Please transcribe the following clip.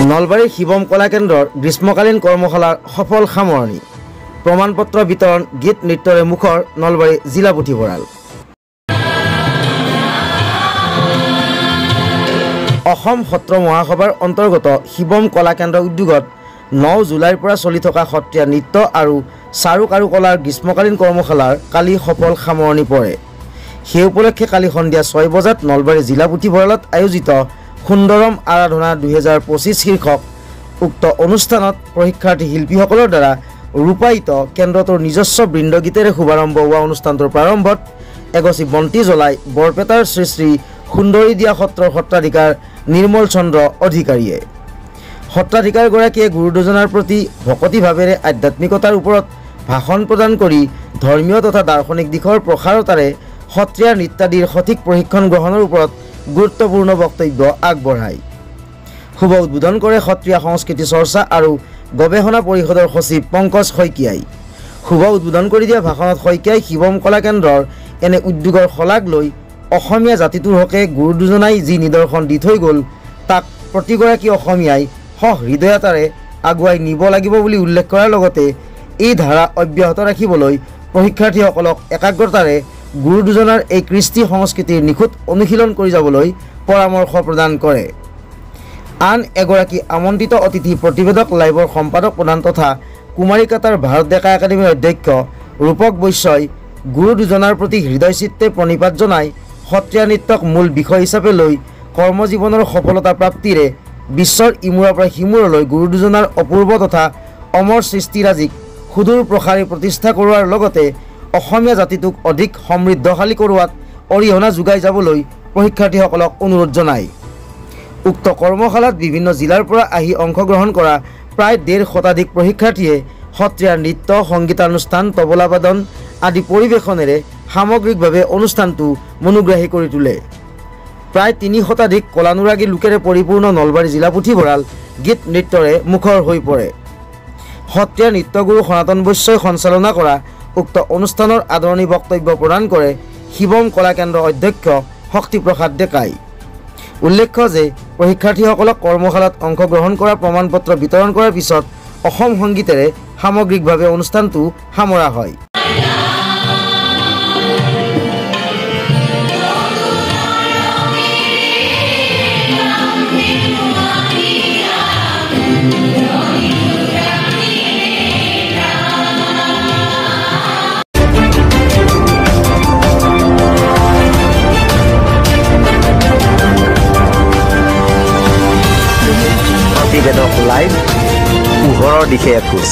নলবাৰীৰ শিৱম কলা কেন্দ্ৰৰ গ্ৰীষ্মকালীন কৰ্মশালাৰ সফল সামৰণি প্ৰমাণপত্ৰ বিতৰণ গীত নৃত্যৰে মুখৰ নলবাৰী জিলা পুথিভঁৰাল অসম সত্ৰ মহাসভাৰ অন্তৰ্গত শিৱম কলা কেন্দ্ৰ উদ্যোগত 9 জুলাইৰ পৰা চলি থকা সত্ৰীয়া নৃত্য আৰু চাৰু কাৰুকলাৰ গ্ৰীষ্মকালীন কৰ্মশালাৰ কালি সফল সামৰণি পৰে সেই উপলক্ষে কালি সন্ধিয়া 6 বজাত নলবাৰী জিলা পুথিভঁৰালত আয়োজিত সুন্দৰম আৰাধনা 2025 শীৰ্ষক উক্ত অনুষ্ঠানত প্ৰশিক্ষাৰ্থী শিল্পীসকলৰ দ্বাৰা ৰূপায়িত কেন্দ্ৰটোৰ নিজস্ব বৃন্দগীতেৰে শুভাৰম্ভ হোৱা অনুষ্ঠানটোৰ প্ৰাৰম্ভত এগছি বন্তি জ্বলাই বৰপেটাৰ শ্ৰী শ্ৰী সুন্দৰী দিয়া সত্ৰৰ সত্ৰাধিকাৰ নিৰ্মল চন্দ্ৰ অধিকাৰীয়ে সত্ৰাধিকাৰগৰাকীয়ে গুৰু দুজনাৰ প্ৰতি ভকতি ভাৱেৰে আধ্যাত্মিকতাৰ ওপৰত ভাষণ প্ৰদান কৰি ধৰ্মীয় তথা দাৰ্শনিক দিশৰ প্ৰসাৰতাৰে সত্ৰীয়া নৃত্যাদিৰ সঠিক প্ৰশিক্ষণ গ্ৰহণৰ ওপৰত গুৰুত্বপূৰ্ণ বক্তব্য আগবঢ়ায় শুভ উদ্বোধন কৰে সত্ৰীয়া সংস্কৃতি চৰ্চা আৰু গৱেষণা পৰিষদৰ সচিব পংকজ শইকীয়াই শুভ উদ্বোধন কৰি দিয়া ভাষণত শইকীয়াই শিৱম কলা কেন্দ্ৰৰ এনে উদ্যোগৰ শলাগ লৈ অসমীয়া জাতিটোৰ হকে গুৰু দুজনাই যি নিদৰ্শন দি থৈ গ'ল তাক প্ৰতিগৰাকী অসমীয়াই সহৃদয়তাৰে আগুৱাই নিব লাগিব বুলি উল্লেখ কৰাৰ লগতে এই ধাৰা অব্যাহত ৰাখিবলৈ প্ৰশিক্ষাৰ্থীসকলক একাগ্ৰতাৰে গুৰু দুজনাৰ এই কৃষ্টি সংস্কৃতিৰ নিখুঁত অনুশীলন কৰি যাবলৈ পৰামৰ্শ প্ৰদান কৰে আন এগৰাকী আমন্ত্ৰিত অতিথি প্ৰতিবেদক লাইভৰ সম্পাদক প্ৰধান তথা কুমাৰীকাটাৰ ভাৰত ডেকা একাডেমীৰ অধ্যক্ষ ৰূপক বৈশ্যই গুৰু দুজনাৰ প্ৰতি হৃদয়চিত্তে প্ৰণিপাত জনাই সত্ৰীয়া নৃত্যক মূল বিষয় হিচাপে লৈ কৰ্মজীৱনৰ সফলতা প্ৰাপ্তিৰে বিশ্বৰ ইমূৰৰ পৰা সিমূৰলৈ গুৰু দুজনাৰ অপূৰ্ব তথা অমৰ সৃষ্টিৰাজিক সুদূৰ প্ৰসাৰী প্ৰতিষ্ঠা কৰোৱাৰ লগতে অসমীয়া জাতিটোক অধিক সমৃদ্ধশালী কৰোৱাত অৰিহণা যোগাই যাবলৈ প্ৰশিক্ষাৰ্থীসকলক অনুৰোধ জনায় উক্ত কৰ্মশালাত বিভিন্ন জিলাৰ পৰা আহি অংশগ্ৰহণ কৰা প্ৰায় 1.5 শতাধিক প্ৰশিক্ষাৰ্থীয়ে সত্ৰীয়া নৃত্য সংগীতানুষ্ঠান তবলাবাদন আদি পৰিৱেশনেৰে সামগ্ৰিকভাৱে অনুষ্ঠানটো মনোগ্ৰাহী কৰি তোলে প্ৰায় 3 শতাধিক কলানুৰাগী লোকেৰে পৰিপূৰ্ণ নলবাৰী জিলা পুথিভঁৰাল গীত নৃত্যৰে মুখৰ হৈ পৰে সত্ৰীয়া নৃত্যগুৰু সনাতন বৈশ্যই সঞ্চালনা কৰা উক্ত অনুষ্ঠানৰ আদৰণি বক্তব্য প্ৰদান কৰে শিৱম কলা কেন্দ্ৰৰ অধ্যক্ষ শক্তিপ্ৰসাদ ডেকাই উল্লেখ্য যে প্ৰশিক্ষাৰ্থীসকলক কৰ্মশালাত অংশগ্ৰহণ কৰা প্ৰমাণপত্ৰ বিতৰণ কৰাৰ পিছত অসম সংগীতেৰে সামগ্ৰিকভাৱে অনুষ্ঠানটো সামৰা হয় প্ৰতিবেদক লাইভ পোহৰৰ দিশে এখোজ